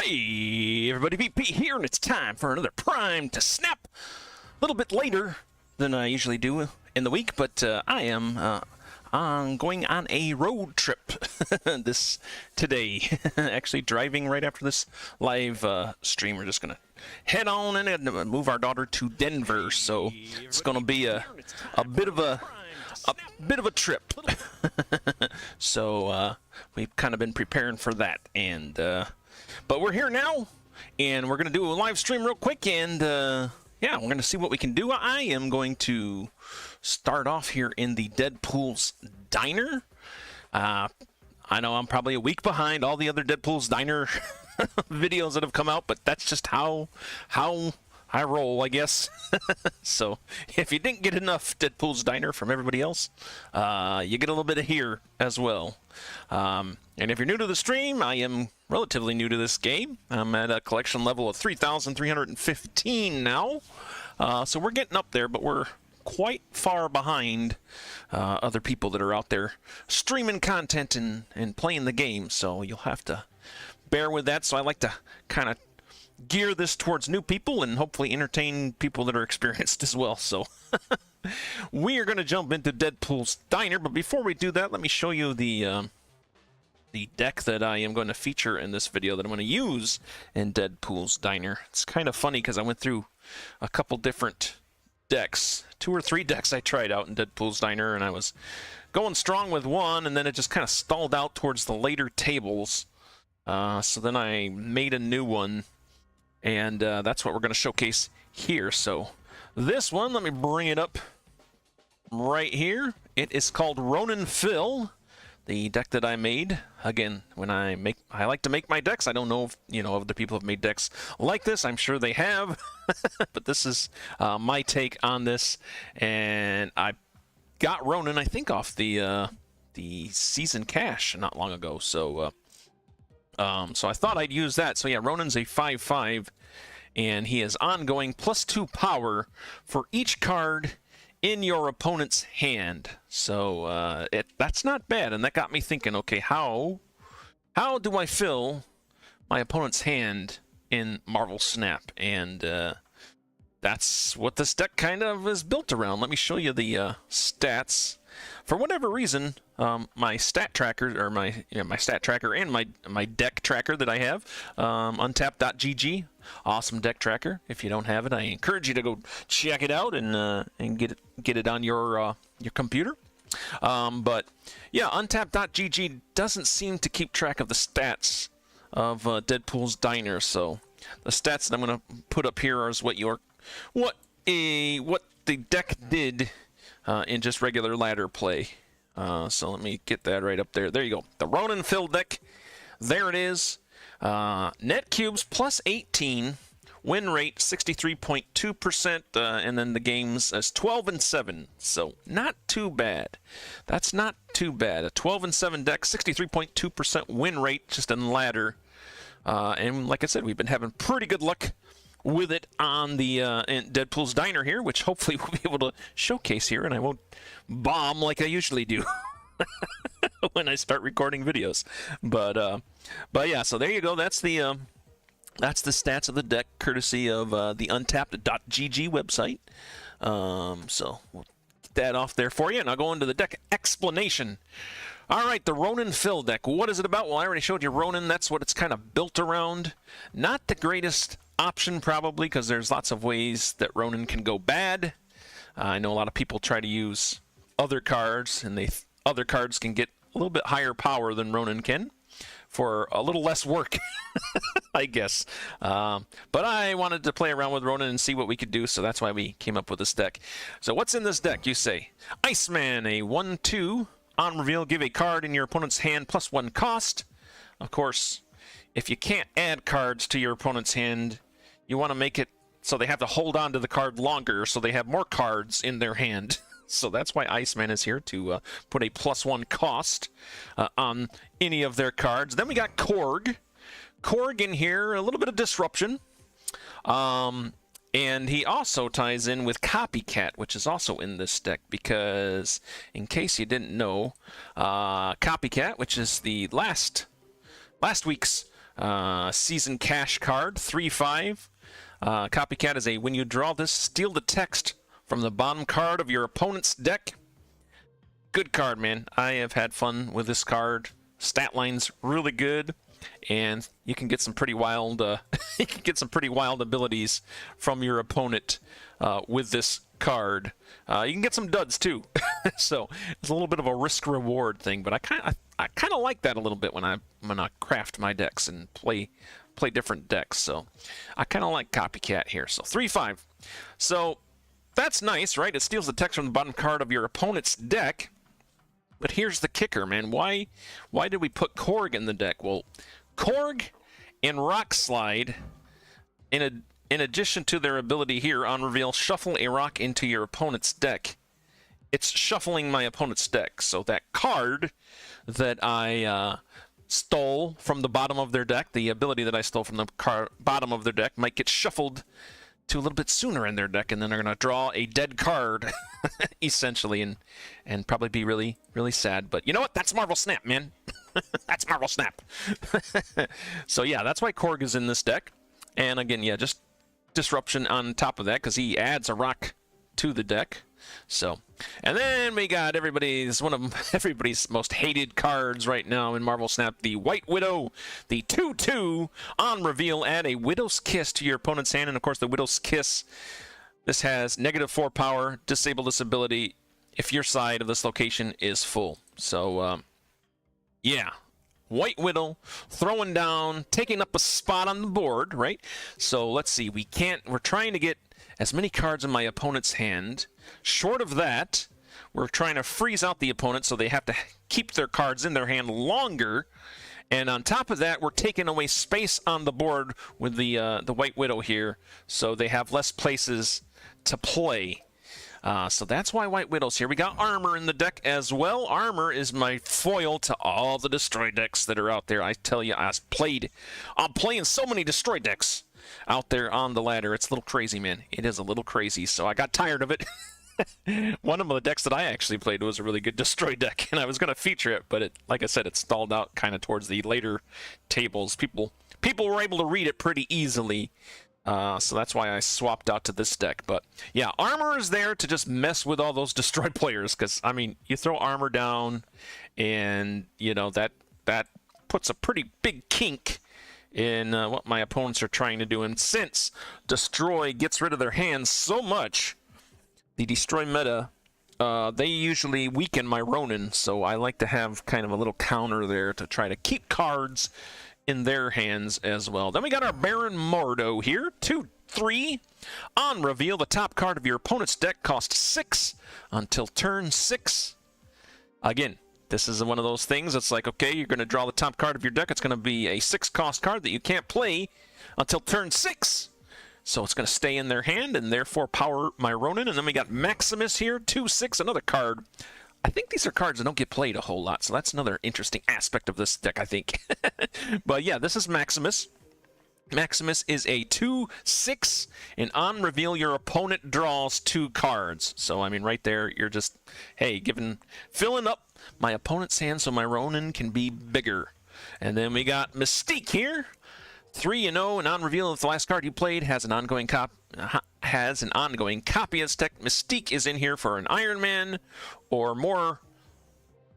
Hey everybody, VP here, and it's time for another Prime to Snap. A little bit later than I usually do in the week, but I am going on a road trip today. Actually driving right after this live stream. We're just gonna head on and move our daughter to Denver, so it's gonna be a bit of a trip. So we've kind of been preparing for that, and but we're here now, and we're gonna do a live stream real quick, and yeah, we're gonna see what we can do. I am going to start off here in the Deadpool's Diner. I know I'm probably a week behind all the other Deadpool's Diner videos that have come out, but that's just how I roll, I guess. So if you didn't get enough Deadpool's Diner from everybody else, you get a little bit of here as well. And if you're new to the stream, I am relatively new to this game. I'm at a collection level of 3,315 now. So we're getting up there, but we're quite far behind other people that are out there streaming content and playing the game. So you'll have to bear with that. So I like to kind of gear this towards new people and hopefully entertain people that are experienced as well. So we are going to jump into Deadpool's Diner, but before we do that, let me show you the deck that I am going to feature in this video that I'm going to use in Deadpool's Diner. It's kind of funny because I went through a couple different decks, 2 or 3 decks I tried out in Deadpool's Diner, and I was going strong with one, and then it just kind of stalled out towards the later tables. So then I made a new one, and that's what we're going to showcase here. So this one, let me bring it up right here. It is called Ronan Phil, the deck that I made. Again, when I like to make my decks. I don't know if other people have made decks like this. I'm sure they have, but this is my take on this. And I got Ronan, I think, off the season cache not long ago. So so I thought I'd use that. So yeah, Ronan's a 5/5, and he is ongoing +2 power for each card in your opponent's hand. So that's not bad, and that got me thinking, okay, how do I fill my opponent's hand in Marvel Snap? And that's what this deck kind of is built around. Let me show you the stats. For whatever reason, my stat tracker, or my stat tracker and my deck tracker that I have, untap.gg, awesome deck tracker. If you don't have it, I encourage you to go check it out and get it on your computer. But yeah, untap.gg doesn't seem to keep track of the stats of Deadpool's Diner. So the stats that I'm going to put up here is what the deck did in just regular ladder play. So let me get that right up there. There you go. The Ronan Phil deck. There it is. Net cubes +18. Win rate 63.2%. And then the games as 12-7. So not too bad. That's not too bad. A 12-7 deck, 63.2% win rate just in ladder. And like I said, we've been having pretty good luck with it on the in Deadpool's Diner here, which hopefully we'll be able to showcase here, and I won't bomb like I usually do when I start recording videos. But yeah, so there you go. That's the stats of the deck, courtesy of the untapped.gg website. So we'll get that off there for you, and I'll go into the deck explanation. All right, the Ronan Phil deck. What is it about? Well, I already showed you Ronan. That's what it's kind of built around. Not the greatest option, probably, because there's lots of ways that Ronan can go bad. I know a lot of people try to use other cards, and other cards can get a little bit higher power than Ronan can for a little less work, I guess. But I wanted to play around with Ronan and see what we could do, so that's why we came up with this deck. So what's in this deck, you say? Iceman, a 1/2. On reveal, give a card in your opponent's hand +1 cost. Of course, if you can't add cards to your opponent's hand, you want to make it so they have to hold on to the card longer, so they have more cards in their hand. So that's why Iceman is here, to put a +1 cost on any of their cards. Then we got Korg. Korg in here, a little bit of disruption. And he also ties in with Copycat, which is also in this deck, because in case you didn't know, Copycat, which is the last week's Season Cash card, 3/5. Copycat is a, when you draw this, steal the text from the bottom card of your opponent's deck. Good card, man. I have had fun with this card. Stat line's really good, and you can get some pretty wild you can get some pretty wild abilities from your opponent with this card. You can get some duds too. So it's a little bit of a risk reward thing, but I kind of like that a little bit when I craft my decks and play different decks. So I kind of like Copycat here. So 3/5. So that's nice, right? It steals the text from the bottom card of your opponent's deck. But here's the kicker, man. Why did we put Korg in the deck? Well, Korg and Rock Slide, in addition to their ability here on reveal, shuffle a rock into your opponent's deck. It's shuffling my opponent's deck. So that card that I stole from the bottom of their deck, the ability that I stole from the bottom of their deck, might get shuffled to a little bit sooner in their deck, and then they're going to draw a dead card, essentially, and probably be really, really sad. But you know what? That's Marvel Snap, man. That's Marvel Snap. So yeah, that's why Korg is in this deck. And again, yeah, just disruption on top of that, because he adds a rock to the deck. So, and then we got one of everybody's most hated cards right now in Marvel Snap, the White Widow, the 2/2 on reveal. Add a Widow's Kiss to your opponent's hand, and of course the Widow's Kiss, this has -4 power, disable this ability if your side of this location is full. So yeah, White Widow throwing down, taking up a spot on the board, right? So let's see, we're trying to get as many cards in my opponent's hand. Short of that, we're trying to freeze out the opponent so they have to keep their cards in their hand longer. And on top of that, we're taking away space on the board with the White Widow here, so they have less places to play. So that's why White Widow's here. We got Armor in the deck as well. Armor is my foil to all the Destroy decks that are out there. I tell you, I'm playing so many Destroy decks out there on the ladder. It's a little crazy, man. It is a little crazy, so I got tired of it. One of the decks that I actually played was a really good Destroy deck, and I was going to feature it, but like I said, it stalled out kind of towards the later tables. People were able to read it pretty easily, so that's why I swapped out to this deck. But yeah, Armor is there to just mess with all those Destroy players, because I mean, you throw Armor down, and you know that puts a pretty big kink in what my opponents are trying to do. And since Destroy gets rid of their hands so much, the Destroy meta, they usually weaken my Ronan, so I like to have kind of a little counter there to try to keep cards in their hands as well. Then we got our Baron Mordo here, 2/3. On reveal, the top card of your opponent's deck costs 6 until turn 6. Again, this is one of those things. It's like, okay, you're going to draw the top card of your deck. It's going to be a 6-cost card that you can't play until turn 6. So it's going to stay in their hand and therefore power my Ronan. And then we got Maximus here, 2/6, another card. I think these are cards that don't get played a whole lot, so that's another interesting aspect of this deck, I think. But yeah, this is Maximus. Maximus is a 2/6, and on reveal, your opponent draws 2 cards. So, I mean, right there, you're just, hey, filling up my opponent's hand so my Ronan can be bigger. And then we got Mystique here, 3-0, and on reveal, if the last card you played has an ongoing copy of this deck, Mystique is in here for an Iron Man, or more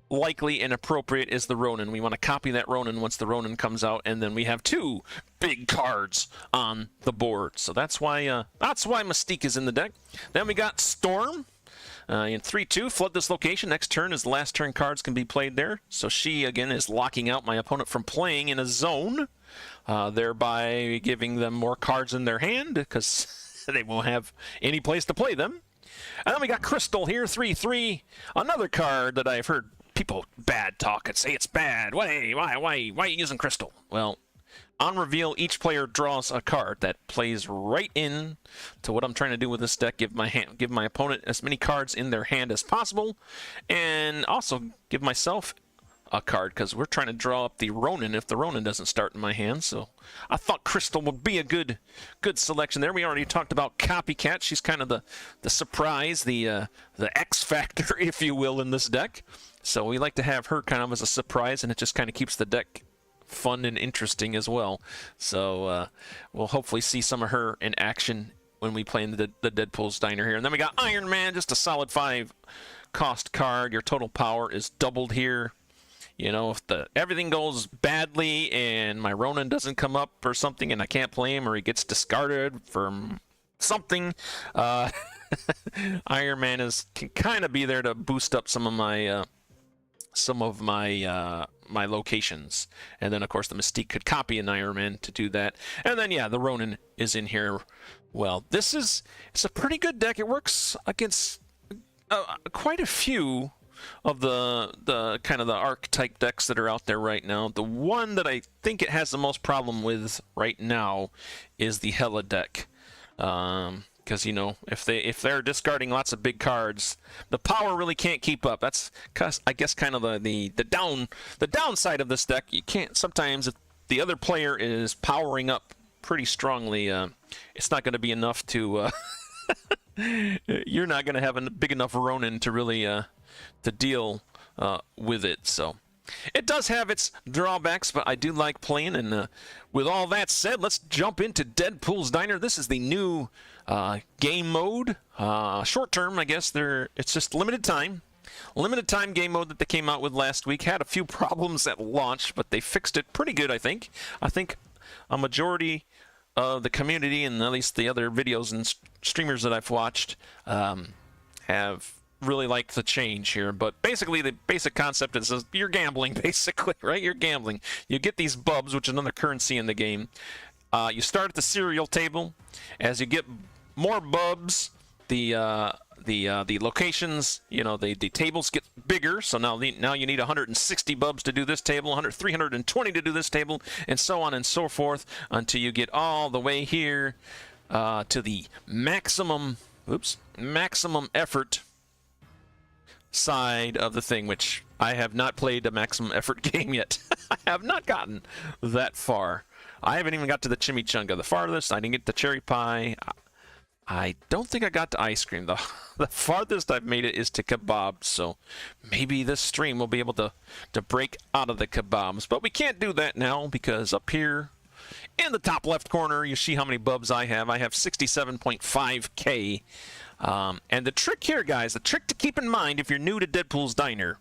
likely and appropriate is the Ronan. We want to copy that Ronan once the Ronan comes out, and then we have 2 big cards on the board. So that's why Mystique is in the deck. Then we got Storm. In 3/2, flood this location. Next turn is the last turn cards can be played there. So she, again, is locking out my opponent from playing in a zone, thereby giving them more cards in their hand because they won't have any place to play them. And then we got Crystal here, 3/3. Another card that I've heard people bad talk and say it's bad. Why are you using Crystal? Well, on reveal, each player draws a card that plays right in to what I'm trying to do with this deck. Give my opponent as many cards in their hand as possible, and also give myself a card because we're trying to draw up the Ronan if the Ronan doesn't start in my hand. So I thought Crystal would be a good selection there. We already talked about Copycat. She's kind of the surprise, the X factor, if you will, in this deck. So we like to have her kind of as a surprise, and it just kind of keeps the deck fun and interesting as well. So we'll hopefully see some of her in action when we play in the Deadpool's Diner here. And then we got Iron Man, just a solid 5 cost card. Your total power is doubled here. You know, if everything goes badly and my Ronan doesn't come up or something and I can't play him, or he gets discarded from something, Iron Man can kind of be there to boost up some of my my locations. And then of course the Mystique could copy an Iron Man to do that. And then yeah, the Ronan is in here. Well, it's a pretty good deck. It works against quite a few of the kind of the archetype decks that are out there right now. The one that I think it has the most problem with right now is the Hela deck. Because you know, if they're discarding lots of big cards, the power really can't keep up. That's I guess kind of the downside of this deck. You can't sometimes, if the other player is powering up pretty strongly, it's not going to be enough to you're not going to have a big enough Ronan to really to deal with it. So it does have its drawbacks, but I do like playing. And with all that said, let's jump into Deadpool's Diner. This is the new game mode. Short term, I guess. It's just limited time game mode that they came out with last week. Had a few problems at launch, but they fixed it pretty good, I think. I think a majority of the community, and at least the other videos and streamers that I've watched, have really liked the change here. But basically, the basic concept is you're gambling, basically, right? You're gambling. You get these bubs, which is another currency in the game. You start at the cereal table. As you get more bubs, the locations, you know, the tables get bigger. So now you need 160 bubs to do this table, 320 to do this table, and so on and so forth until you get all the way here to the maximum effort side of the thing, which I have not played a maximum effort game yet. I have not gotten that far. I haven't even got to the chimichanga. The farthest, I didn't get the cherry pie. I don't think I got to ice cream. The farthest I've made it is to kebabs, so maybe this stream will be able to break out of the kebabs. But we can't do that now because up here in the top left corner, you see how many bubs I have. I have 67.5k. And the trick here, guys, the trick to keep in mind if you're new to Deadpool's Diner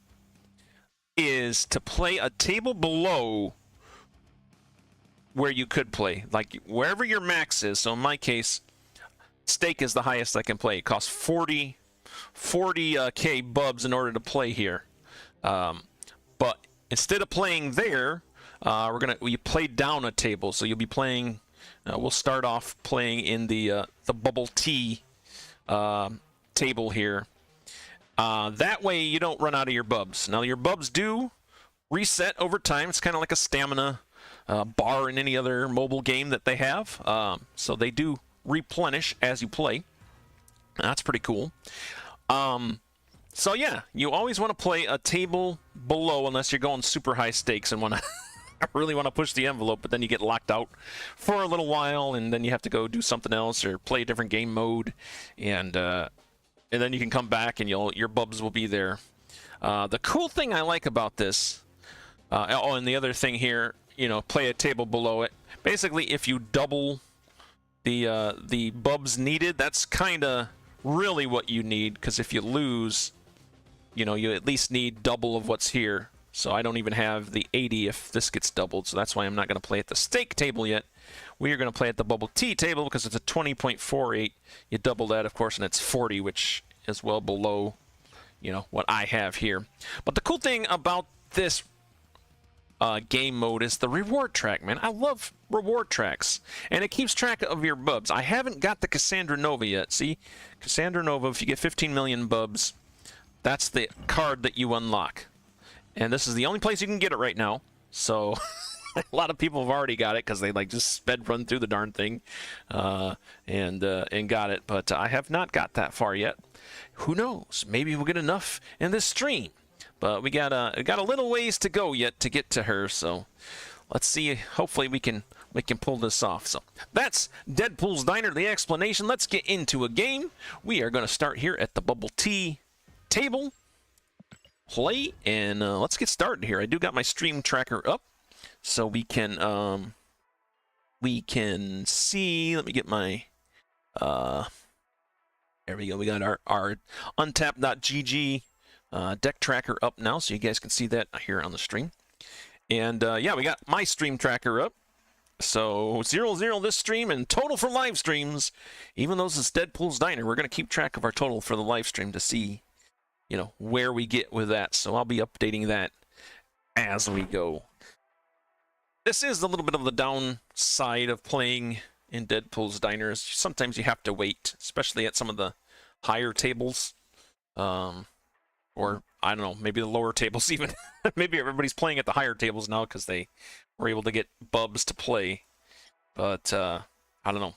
is to play a table below where you could play. Like wherever your max is. So in my case, steak is the highest I can play. It costs 40k bubs in order to play here. But instead of playing there, you play down a table. So you'll be playing. We'll start off playing in the bubble tea table here. That way you don't run out of your bubs. Now your bubs do reset over time. It's kind of like a stamina bar in any other mobile game that they have. So they do replenish as you play. That's pretty cool. So yeah, you always want to play a table below unless you're going super high stakes and want to really want to push the envelope, but then you get locked out for a little while and then you have to go do something else or play a different game mode, and then you can come back and your bubs will be there. The cool thing I like about this, and the other thing here, you know, play a table below it. Basically, if you double the bubs needed, that's kind of really what you need, because if you lose, you know, you at least need double of what's here. So I don't even have the 80 if this gets doubled, so that's why I'm not going to play at the steak table yet. We are going to play at the bubble tea table because it's a 20.48. You double that, of course, and it's 40, which is well below, you know, what I have here. But the cool thing about this game mode is the reward track, man. I love reward tracks, and it keeps track of your bubs. I haven't got the Cassandra Nova yet. See, Cassandra Nova, if you get 15 million bubs, that's the card that you unlock. And this is the only place you can get it right now. So a lot of people have already got it because they like just sped run through the darn thing and got it. But I have not got that far yet. Who knows? Maybe we'll get enough in this stream. But we got a little ways to go yet to get to her. So let's see. Hopefully we can pull this off. So that's Deadpool's Diner, the explanation. Let's get into a game. We are going to start here at the bubble tea table. Play, and let's get started here. I do got my stream tracker up, so we can see. Let me get my there we go. We got our untap.gg deck tracker up now, so you guys can see that here on the stream. And yeah, we got my stream tracker up. So 0-0 this stream, and total for live streams, even though this is Deadpool's Diner, we're going to keep track of our total for the live stream to see, you know, where we get with that. So I'll be updating that as we go. This is a little bit of the downside of playing in Deadpool's Diner. Sometimes you have to wait, especially at some of the higher tables. Or, I don't know, maybe the lower tables even. Maybe everybody's playing at the higher tables now because they were able to get bubs to play. But, I don't know.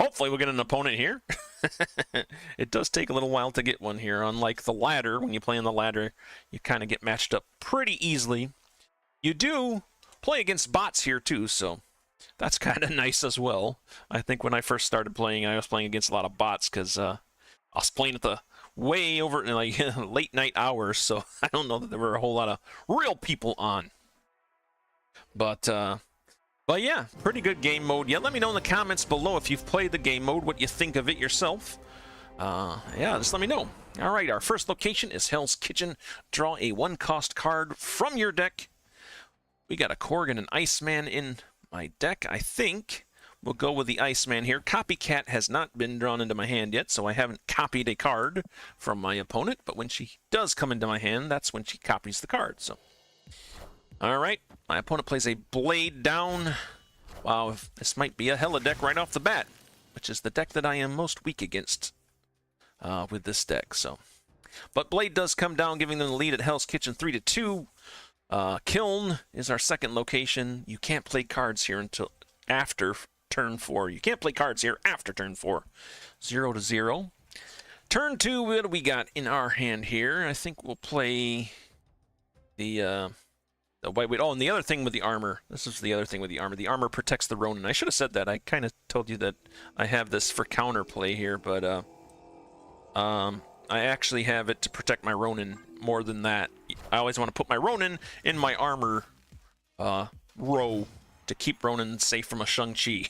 Hopefully we'll get an opponent here. It does take a little while to get one here. Unlike the ladder, when you play on the ladder, you kind of get matched up pretty easily. You do play against bots here too, so that's kind of nice as well. I think when I first started playing, I was playing against a lot of bots because I was playing at the way over in like late night hours, so I don't know that there were a whole lot of real people on. But yeah, pretty good game mode. Yeah, let me know in the comments below if you've played the game mode, what you think of it yourself. Yeah, just let me know. All right, our first location is Hell's Kitchen. Draw a 1-cost card from your deck. We got a Korg and an Iceman in my deck. I think we'll go with the Iceman here. Copycat has not been drawn into my hand yet, so I haven't copied a card from my opponent. But when she does come into my hand, that's when she copies the card. So, all right, my opponent plays a Blade down. Wow, this might be a hella deck right off the bat, which is the deck that I am most weak against with this deck. So, but Blade does come down, giving them the lead at Hell's Kitchen 3-2. Kiln is our second location. You can't play cards here until after turn 4. You can't play cards here after turn 4. 0-0. Turn 2, what do we got in our hand here? I think we'll play the white. Oh, and the other thing with the armor. This is the other thing with the armor. The armor protects the Ronan. I should have said that. I kind of told you that I have this for counterplay here, but I actually have it to protect my Ronan more than that. I always want to put my Ronan in my armor row to keep Ronan safe from a Shang-Chi.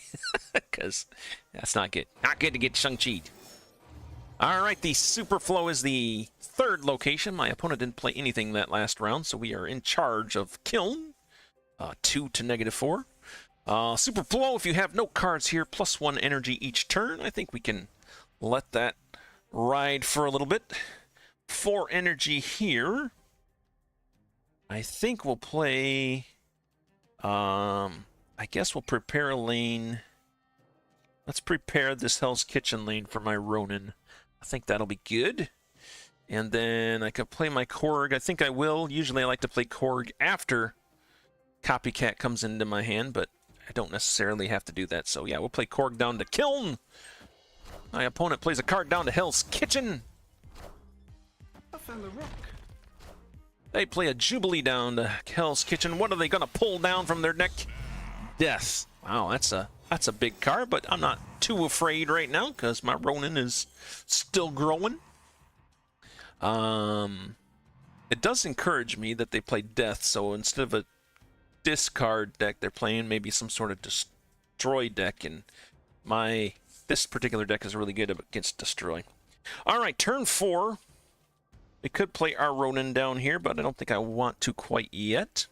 Because that's not good. Not good to get Shang-Chi. Alright, the Superflow is the third location. My opponent didn't play anything that last round, so we are in charge of Kiln. 2 to -4. Superflow, if you have no cards here, +1 energy each turn. I think we can let that ride for a little bit. 4 energy here. I think we'll play... I guess we'll prepare a lane. Let's prepare this Hell's Kitchen lane for my Ronan. I think that'll be good. And then I could play my Korg. I think I will. Usually I like to play Korg after Copycat comes into my hand, but I don't necessarily have to do that. So yeah, we'll play Korg down to Kiln. My opponent plays a card down to Hell's Kitchen. I found the rock. They play a Jubilee down to Hell's Kitchen. What are they going to pull down from their deck? Death. Wow, that's a big card, but I'm not too afraid right now because my Ronan is still growing. It does encourage me that they play Death, so instead of a discard deck, they're playing maybe some sort of destroy deck, and this particular deck is really good against destroy. All right, turn 4. We could play our Ronan down here, but I don't think I want to quite yet.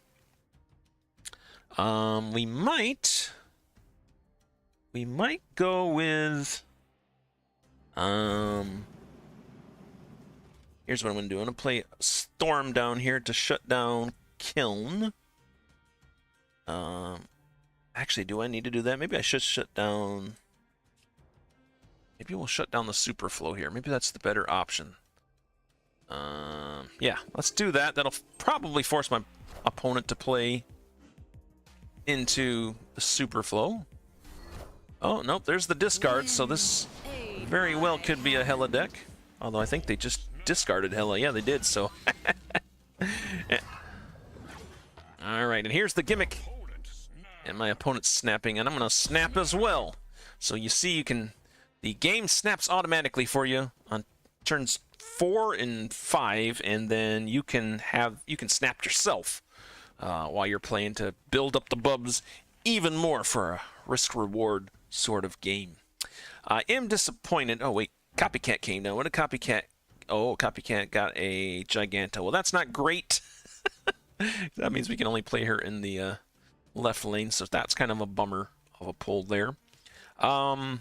We might go with... Here's what I'm going to do. I'm going to play Storm down here to shut down Kiln. Actually, do I need to do that? Maybe I should shut down... Maybe we'll shut down the Superflow here. Maybe that's the better option. Yeah, let's do that. That'll probably force my opponent to play into the Superflow. Oh, nope, there's the discard, so this very well could be a Hella deck. Although I think they just discarded Hella. Yeah, they did, so... Alright, and here's the gimmick. And my opponent's snapping, and I'm going to snap as well. So you see, you can... The game snaps automatically for you on turns 4 and 5, and then you can snap yourself while you're playing to build up the bubs even more for a risk-reward sort of game. I am disappointed. Oh, wait. Copycat came down. What did Copycat... Oh, Copycat got a Giganto. Well, that's not great. That means we can only play her in the left lane, so that's kind of a bummer of a pull there. I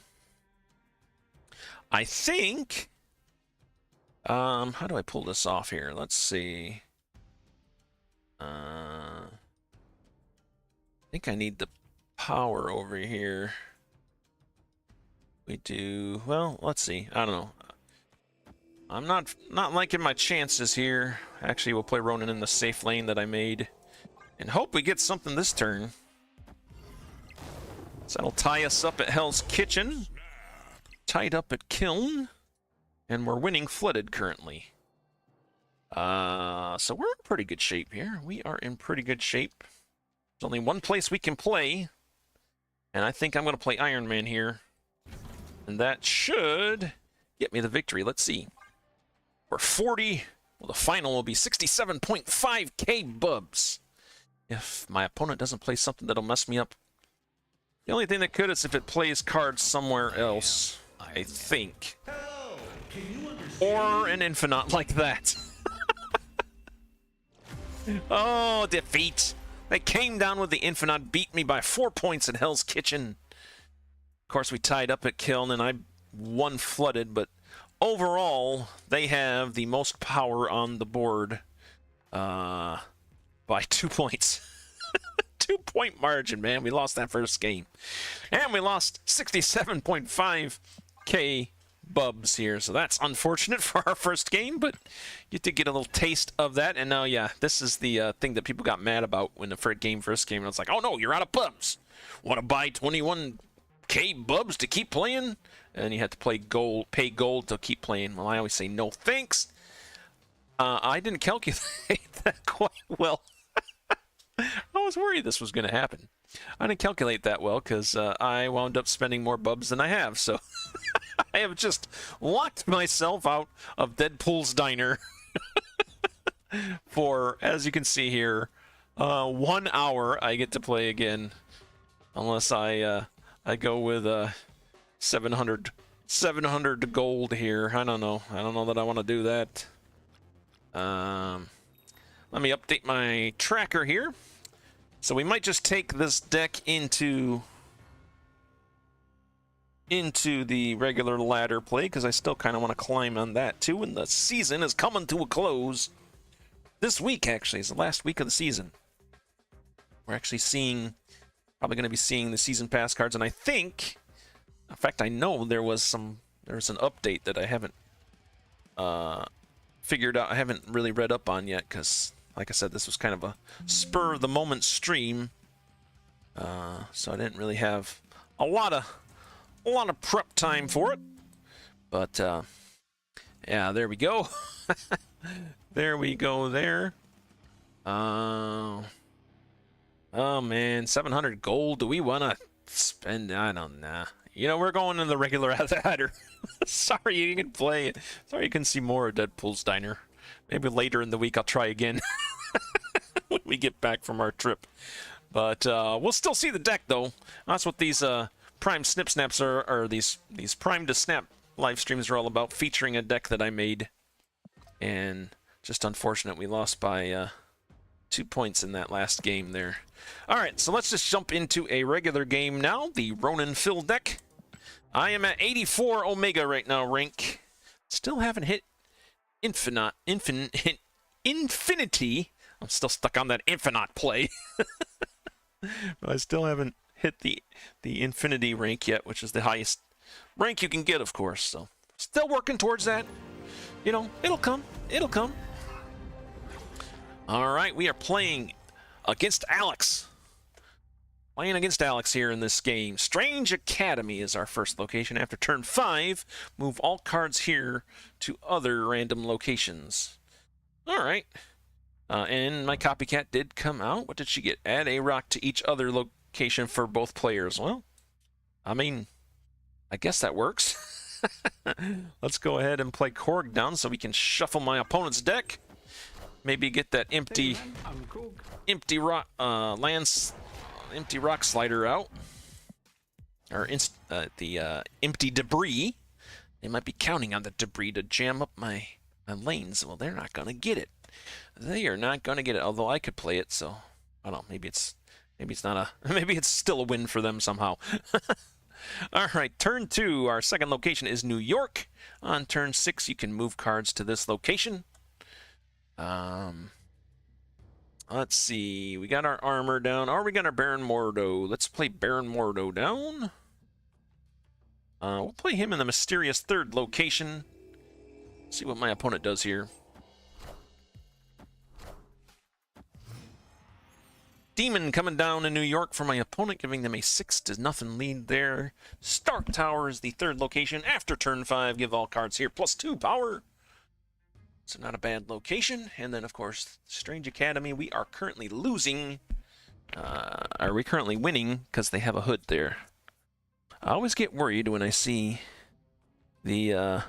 think... how do I pull this off here? Let's see. I think I need the power over here. We do... Well, let's see. I don't know. I'm not liking my chances here. Actually, we'll play Ronan in the safe lane that I made. And hope we get something this turn. So that'll tie us up at Hell's Kitchen. Tied up at Kiln. And we're winning Flooded currently. So we're in pretty good shape here. We are in pretty good shape. There's only one place we can play. And I think I'm going to play Iron Man here. And that should get me the victory. Let's see. We're 40. Well, the final will be 67.5k bubs. If my opponent doesn't play something that'll mess me up. The only thing that could is if it plays cards somewhere else, I think. Or an Infinite like that. Oh, defeat. They came down with the Infinite, beat me by 4 points at Hell's Kitchen. Of course, we tied up at Kiln, and I won Flooded, but overall, they have the most power on the board by 2 points. 2-point margin, man. We lost that first game. And we lost 67.5k bubs here, so that's unfortunate for our first game, but you did get a little taste of that. And now, yeah, this is the thing that people got mad about when the game first came. And it's like, oh no, you're out of bubs. Want to buy 21k bubs to keep playing? And you had to pay gold to keep playing. Well, I always say no thanks. I didn't calculate that quite well. I was worried this was going to happen. I didn't calculate that well because I wound up spending more bubs than I have, so I have just locked myself out of Deadpool's Diner for, as you can see here, 1 hour I get to play again, unless I go with 700 gold here. I don't know that I want to do that. Let me update my tracker here. So we might just take this deck into the regular ladder play, because I still kind of want to climb on that too. And the season is coming to a close. This week, actually, is the last week of the season. We're actually probably going to be seeing the season pass cards, and I think, in fact, I know there was an update that I haven't figured out. I haven't really read up on yet, because, like I said, this was kind of a spur of the moment stream, so I didn't really have a lot of prep time for it. But yeah, there we go. There we go. There. Oh man, 700 gold. Do we want to spend? I don't know. You know, we're going in the regular ladder. Sorry you can play it. Sorry you can see more of Deadpool's Diner. Maybe later in the week I'll try again when we get back from our trip. But we'll still see the deck, though. That's what these Prime Snip Snaps or these Prime to Snap live streams are all about, featuring a deck that I made. And just unfortunate we lost by 2 points in that last game there. All right, so let's just jump into a regular game now. The Ronan Fill deck. I am at 84 Omega right now, rank. Still haven't hit Infinity. I'm still stuck on that Infinite play. But I still haven't hit the Infinity rank yet, which is the highest rank you can get, of course. So still working towards that. You know, it'll come. It'll come. All right, we are playing against Alex. Playing against Alex here in this game. Strange Academy is our first location. After turn 5, move all cards here to other random locations. All right. And my Copycat did come out. What did she get? Add a rock to each other location for both players. Well, I mean, I guess that works. Let's go ahead and play Korg down so we can shuffle my opponent's deck. Maybe get that empty... Hey man, I'm Korg. empty rock empty rock slider out, or the empty debris. They might be counting on the debris to jam up my lanes. Well, they're not gonna get it. They are not gonna get it. Although I could play it, so I don't know. Maybe it's not a. Maybe it's still a win for them somehow. All right, turn 2. Our second location is New York. On turn 6, you can move cards to this location. Let's see. We got our armor down. Or we got our Baron Mordo. Let's play Baron Mordo down. We'll play him in the mysterious third location. See what my opponent does here. Demon coming down in New York for my opponent, giving them a 6-0 lead there. Stark Tower is the third location. After turn 5, give all cards here +2 power. So not a bad location. And then, of course, Strange Academy. We are currently losing. Are we currently winning? Because they have a hood there. I always get worried when I see the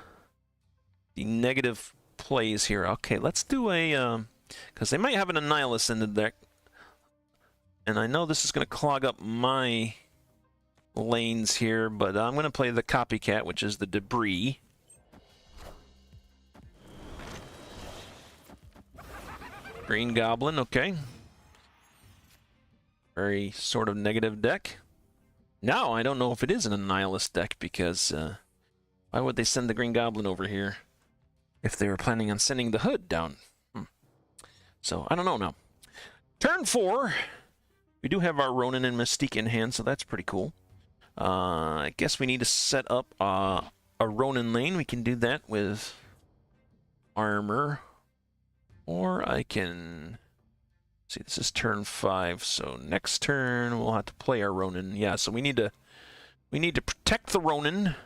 negative plays here. Okay, let's do a... because they might have an Annihilus in the deck. And I know this is going to clog up my lanes here, but I'm going to play the Copycat, which is the debris. Green Goblin, okay. Very sort of negative deck. Now, I don't know if it is an Annihilus deck, because why would they send the Green Goblin over here if they were planning on sending the hood down? So, I don't know now. Turn 4. We do have our Ronan and Mystique in hand, so that's pretty cool. I guess we need to set up a Ronan lane. We can do that with armor. Or I can... see, this is turn 5, so next turn we'll have to play our Ronan. Yeah, so we need to protect the Ronan.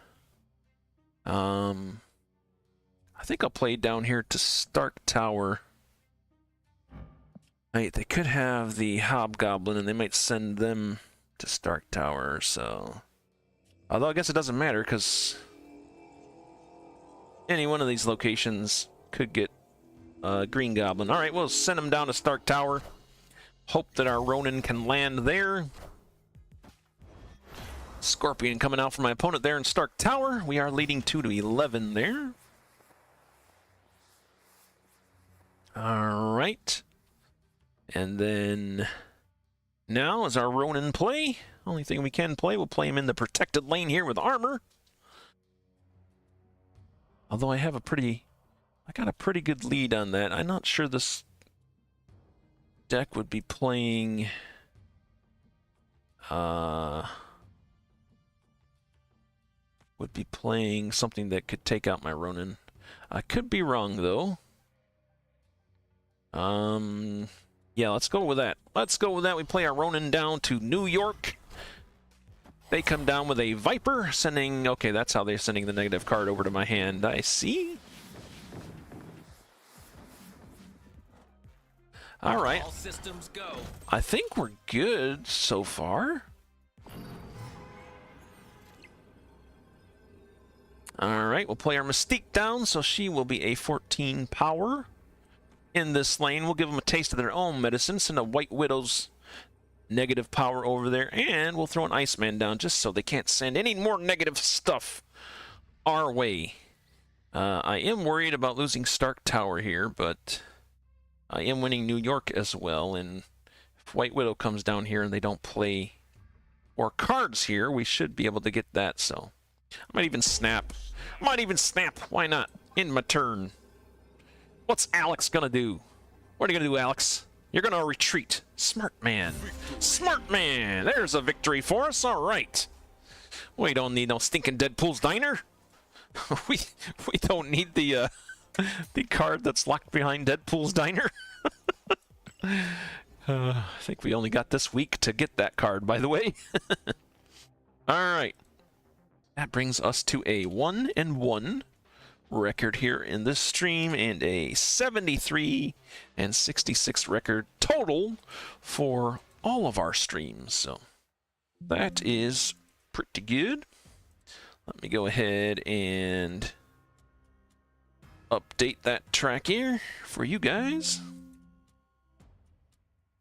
I think I'll play down here to Stark Tower. Right, they could have the Hobgoblin, and they might send them to Stark Tower, so... although I guess it doesn't matter, because any one of these locations could get Green Goblin. Alright, we'll send them down to Stark Tower. Hope that our Ronan can land there. Scorpion coming out for my opponent there in Stark Tower. We are leading 2-11 there. Alright. And then now is our Ronan play. Only thing we can play, we'll play him in the protected lane here with armor. Although I got a pretty good lead on that. I'm not sure this deck would be playing something that could take out my Ronan. I could be wrong though. Yeah, let's go with that. Let's go with that. We play our Ronan down to New York. They come down with a Viper, sending... okay, that's how they're sending the negative card over to my hand. I see. All right. All systems go. I think we're good so far. All right, we'll play our Mystique down, so she will be a 14 power. In this lane, we'll give them a taste of their own medicine, send a White Widow's negative power over there, and we'll throw an Iceman down just so they can't send any more negative stuff our way. I am worried about losing Stark Tower here, but I am winning New York as well, and if White Widow comes down here and they don't play more cards here, we should be able to get that, so... I might even snap. Why not? In my turn. What's Alex gonna do? What are you gonna do, Alex? You're gonna retreat. Smart man. Smart man. There's a victory for us. All right. We don't need no stinking Deadpool's Diner. we don't need the card that's locked behind Deadpool's Diner. I think we only got this week to get that card, by the way. All right. That brings us to a 1-1 record here in this stream, and a 73 and 66 record total for all of our streams. So that is pretty good. Let me go ahead and update that track here for you guys.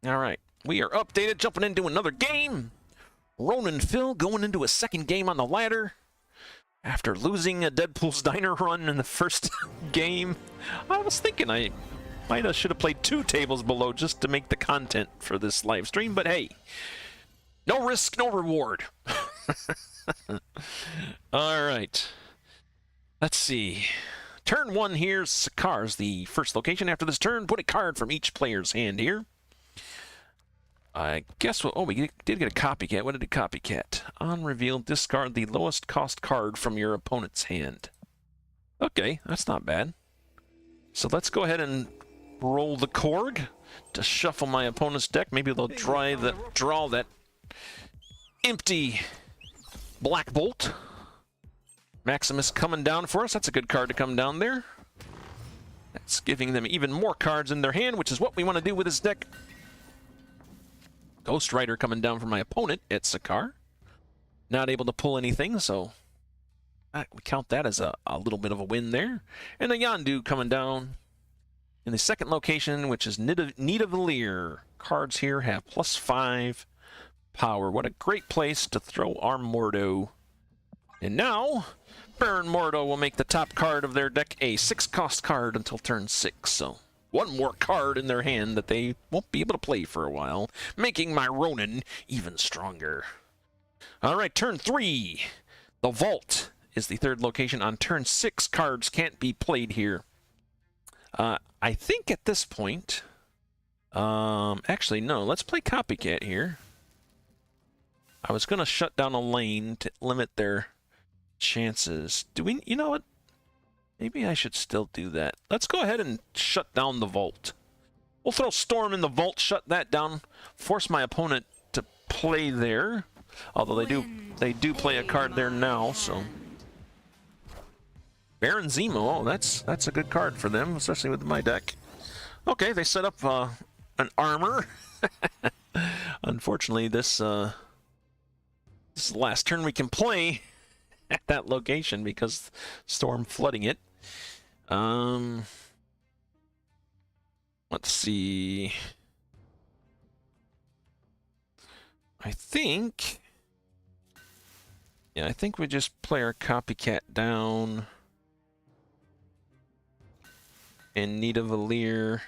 All right, we are updated, jumping into another game. Ronan Phil going into a second game on the ladder. After losing a Deadpool's Diner run in the first game, I was thinking I should have played 2 tables below just to make the content for this live stream, but hey, no risk, no reward. All right, let's see. Turn 1 here, Sakar's the first location. After this turn, put a card from each player's hand here. I guess what? Oh, we did get a copycat. What did a copycat? On reveal, discard the lowest cost card from your opponent's hand. Okay, that's not bad. So let's go ahead and roll the Korg to shuffle my opponent's deck. Maybe they'll draw that empty Black Bolt. Maximus coming down for us. That's a good card to come down there. That's giving them even more cards in their hand, which is what we want to do with this deck. Ghost Rider coming down for my opponent at Sakar. Not able to pull anything, so we count that as a little bit of a win there. And a Yondu coming down in the second location, which is Nidavellir. Cards here have +5 power. What a great place to throw our Mordo. And now, Baron Mordo will make the top card of their deck a 6-cost card until turn 6, so 1 more card in their hand that they won't be able to play for a while, making my Ronan even stronger. All right, turn 3. The Vault is the 3rd location. On turn 6, cards can't be played here. I think at this point, actually, no, let's play Copycat here. I was going to shut down a lane to limit their chances. You know what? Maybe I should still do that. Let's go ahead and shut down the Vault. We'll throw Storm in the Vault, shut that down, force my opponent to play there. Although they do play a card there now, so. Baron Zemo, oh, that's a good card for them, especially with my deck. Okay, they set up an armor. Unfortunately, this is the last turn we can play at that location because Storm flooding it. Let's see. I think we just play our Copycat down and Nidavellir.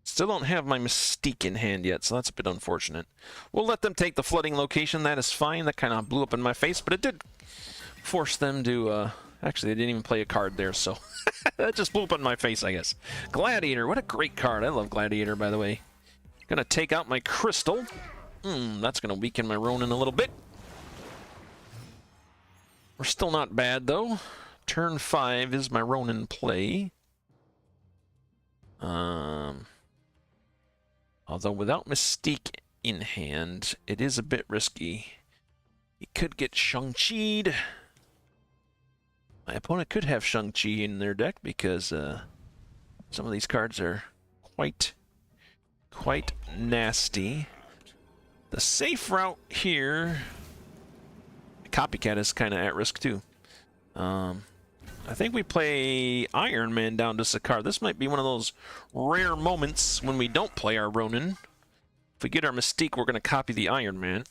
Still don't have my Mystique in hand yet, so that's a bit unfortunate. We'll let them take the flooding location. That is fine. That kind of blew up in my face, but it did force them to... Actually, they didn't even play a card there, so... that just blew up in my face, I guess. Gladiator. What a great card. I love Gladiator, by the way. Gonna take out my Crystal. That's gonna weaken my Ronan a little bit. We're still not bad, though. Turn 5 is my Ronan play. Although without Mystique in hand, it is a bit risky. He could get Shang-Chi'd. My opponent could have Shang-Chi in their deck because some of these cards are quite nasty. The safe route here... Copycat is kind of at risk too. I think we play Iron Man down to Sakar. This might be one of those rare moments when we don't play our Ronan. If we get our Mystique, we're going to copy the Iron Man.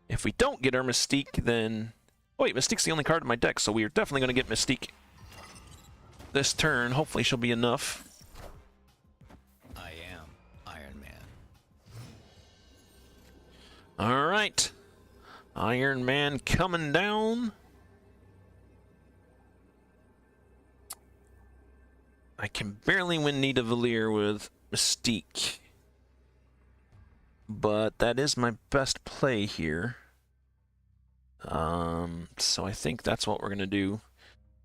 If we don't get our Mystique, then... Oh, wait, Mystique's the only card in my deck, so we are definitely going to get Mystique this turn. Hopefully she'll be enough. I am Iron Man. All right. Iron Man coming down. I can barely win Nidavellir with Mystique. But that is my best play here. So I think that's what we're going to do.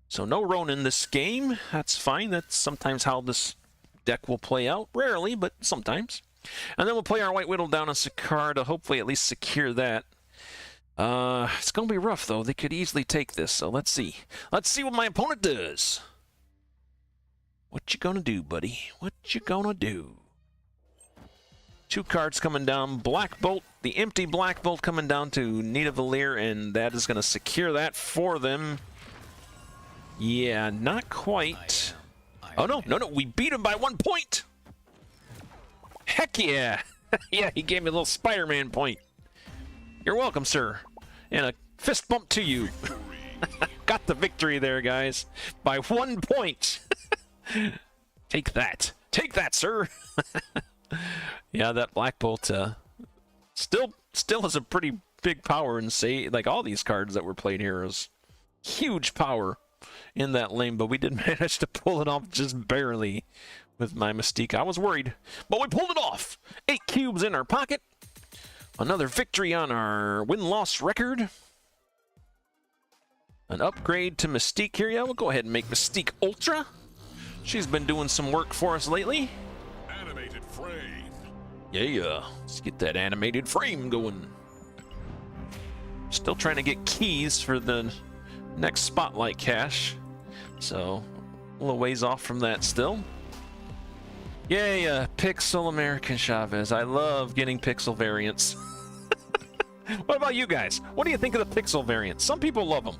So no Ronan this game. That's fine. That's sometimes how this deck will play out. Rarely, but sometimes. And then we'll play our White Widow down on Sakar to hopefully at least secure that. It's going to be rough, though. They could easily take this, so let's see. Let's see what my opponent does. What you gonna do, buddy? What you gonna do? 2 cards coming down. Black Bolt, the empty Black Bolt coming down to Nidavellir, and that is going to secure that for them. Yeah, not quite. Oh, no, we beat him by 1 point. Heck yeah! Yeah, he gave me a little Spider-Man point. You're welcome, sir. And a fist bump to you. Got the victory there, guys. By 1 point. Take that. Take that, sir. Yeah, that Black Bolt still has a pretty big power, and say like all these cards that were played here is huge power in that lane, but we did manage to pull it off just barely with my Mystique. I was worried, but we pulled it off. 8 cubes in our pocket. Another victory on our win-loss record. An upgrade to Mystique here. Yeah, we'll go ahead and make Mystique Ultra. She's been doing some work for us lately. Animated frame. Yeah, let's get that animated frame going. Still trying to get keys for the next Spotlight cache. So, a little ways off from that still. Yay, Pixel American Chavez. I love getting Pixel variants. What about you guys? What do you think of the Pixel variants? Some people love them.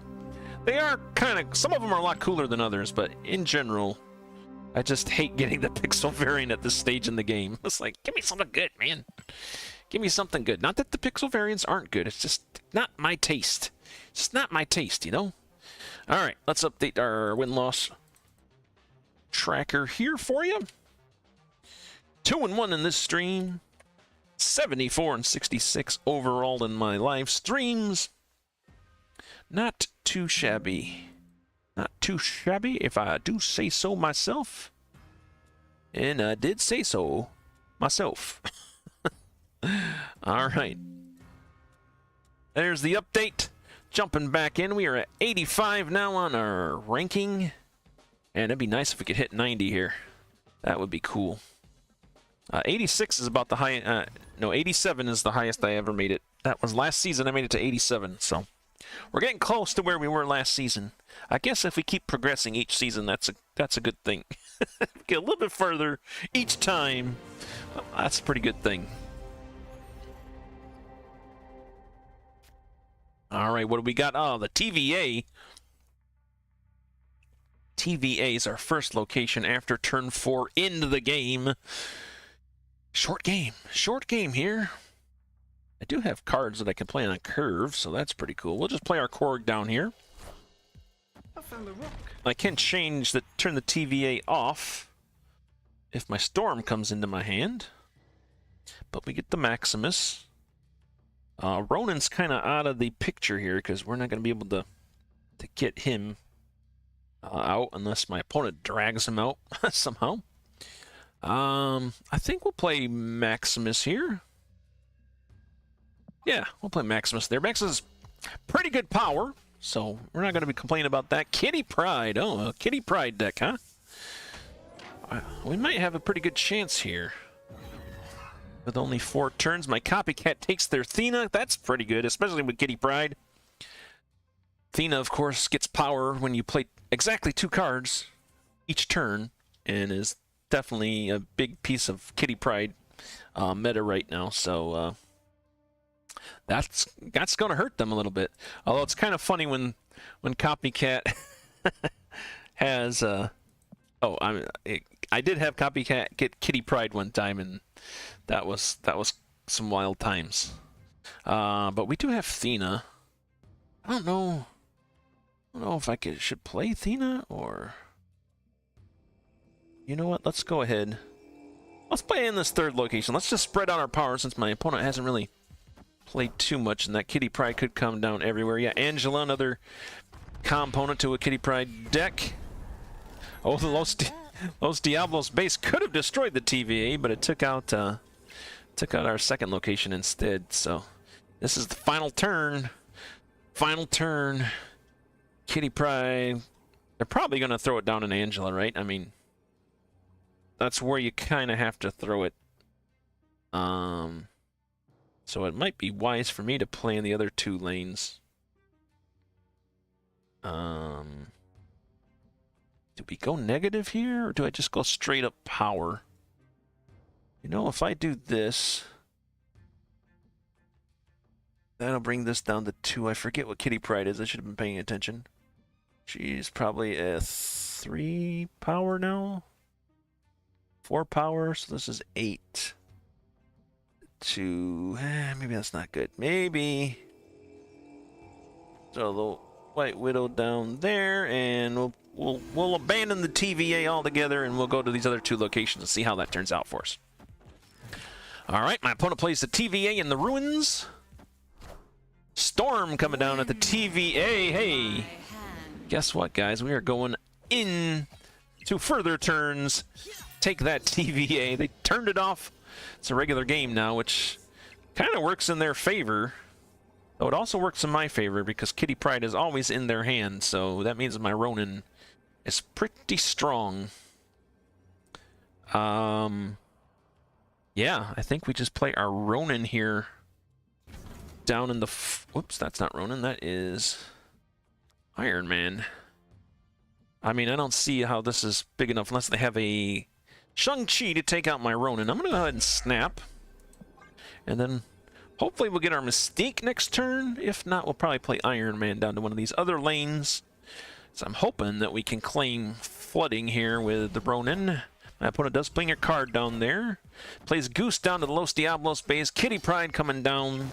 They are kind of, some of them are a lot cooler than others, but in general, I just hate getting the Pixel variant at this stage in the game. It's like, give me something good, man. Give me something good. Not that the Pixel variants aren't good, it's just not my taste. It's just not my taste, you know? Alright, let's update our win-loss tracker here for you. 2-1 in this stream. 74 and 66 overall in my live streams. Not too shabby. Not too shabby, if I do say so myself. And I did say so myself. Alright. There's the update. Jumping back in, we are at 85 now on our ranking. And it'd be nice if we could hit 90 here. That would be cool. 86 is about the high. No, 87 is the highest I ever made it. That was last season. I made it to 87. So we're getting close to where we were last season. I guess if we keep progressing each season, that's a good thing. Get a little bit further each time. That's a pretty good thing. All right, what do we got? Oh, the TVA. TVA is our first location after turn 4 into the game. Short game here. I do have cards that I can play on a curve, so that's pretty cool. We'll just play our Korg down here. I found the rock. I can turn the TVA off if my Storm comes into my hand. But we get the Maximus. Ronan's kind of out of the picture here because we're not going to be able to get him out unless my opponent drags him out somehow. I think we'll play Maximus here. Yeah, we'll play Maximus there. Maximus is pretty good power, so we're not going to be complaining about that. Kitty Pryde. Oh, a Kitty Pryde deck, huh? We might have a pretty good chance here. With only 4 turns, my Copycat takes their Thena. That's pretty good, especially with Kitty Pryde. Thena, of course, gets power when you play exactly 2 cards each turn, and is definitely a big piece of Kitty Pryde meta right now. So that's going to hurt them a little bit. Although it's kind of funny when Copycat has I did have Copycat get Kitty Pryde one time, and that was some wild times. But we do have Thena. I don't know if I should play Thena or. You know what? Let's go ahead. Let's play in this 3rd location. Let's just spread out our power since my opponent hasn't really played too much, and that Kitty Pryde could come down everywhere. Yeah, Angela, another component to a Kitty Pryde deck. Oh, the Los Diablos base could have destroyed the TVA, but it took out our 2nd location instead. So this is the final turn. Final turn. Kitty Pryde. They're probably going to throw it down in Angela, right? I mean, that's where you kind of have to throw it. So it might be wise for me to play in the other 2 lanes. Do we go negative here, or do I just go straight up power? You know, if I do this, that'll bring this down to 2. I forget what Kitty Pryde is. I should have been paying attention. She's probably a 3 power now. 4 power, so this is 8. to... maybe that's not good. Maybe... So the White Widow down there, and we'll abandon the TVA altogether, and we'll go to these other two locations and see how that turns out for us. All right, my opponent plays the TVA in the ruins. Storm coming down at the TVA. Hey, guess what, guys? We are going in to further turns. Take that, TVA. They turned it off. It's a regular game now, which kind of works in their favor. Though it also works in my favor because Kitty Pryde is always in their hand, so that means my Ronan is pretty strong. Yeah, I think we just play our Ronan here down in the... Whoops, that's not Ronan. That is Iron Man. I mean, I don't see how this is big enough unless they have a Shang-Chi to take out my Ronan. I'm going to go ahead and snap. And then hopefully we'll get our Mystique next turn. If not, we'll probably play Iron Man down to one of these other lanes. So I'm hoping that we can claim flooding here with the Ronan. My opponent does bring a card down there. Plays Goose down to the Los Diablos base. Kitty Pryde coming down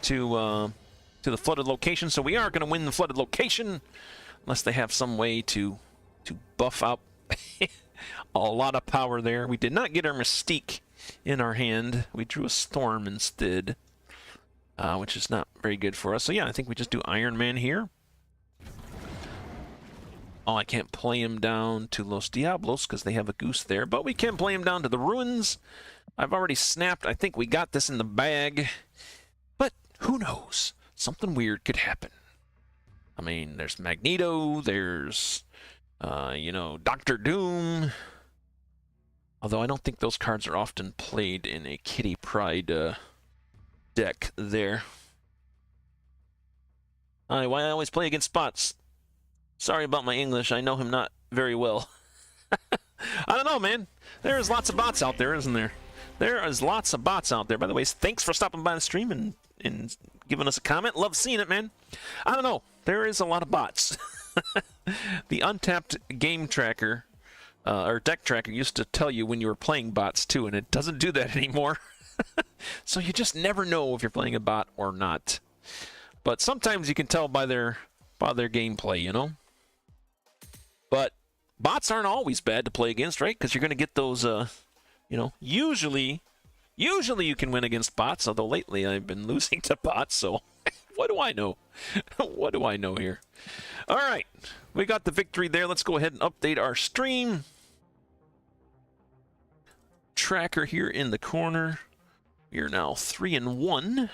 to the flooded location. So we are going to win the flooded location, unless they have some way to buff out a lot of power there. We did not get our Mystique in our hand. We drew a Storm instead, which is not very good for us. So yeah, I think we just do Iron Man here. Oh, I can't play him down to Los Diablos because they have a Goose there, but we can play him down to the Ruins. I've already snapped. I think we got this in the bag, but who knows? Something weird could happen. I mean, there's Magneto, there's, you know, Doctor Doom. Although I don't think those cards are often played in a Kitty Pryde deck there. Why I always play against bots. Sorry about my English. I know him not very well. I don't know, man. There's lots of bots out there, isn't there? There is lots of bots out there. By the way, thanks for stopping by the stream and giving us a comment. Love seeing it, man. I don't know. There is a lot of bots. The Untapped game tracker, or deck tracker, used to tell you when you were playing bots, too, and it doesn't do that anymore. So you just never know if you're playing a bot or not. But sometimes you can tell by their gameplay, you know? But bots aren't always bad to play against, right? Because you're going to get those, you know, usually you can win against bots, although lately I've been losing to bots, so what do I know? What do I know here? All right, we got the victory there. Let's go ahead and update our stream. Tracker here in the corner. We are now 3-1.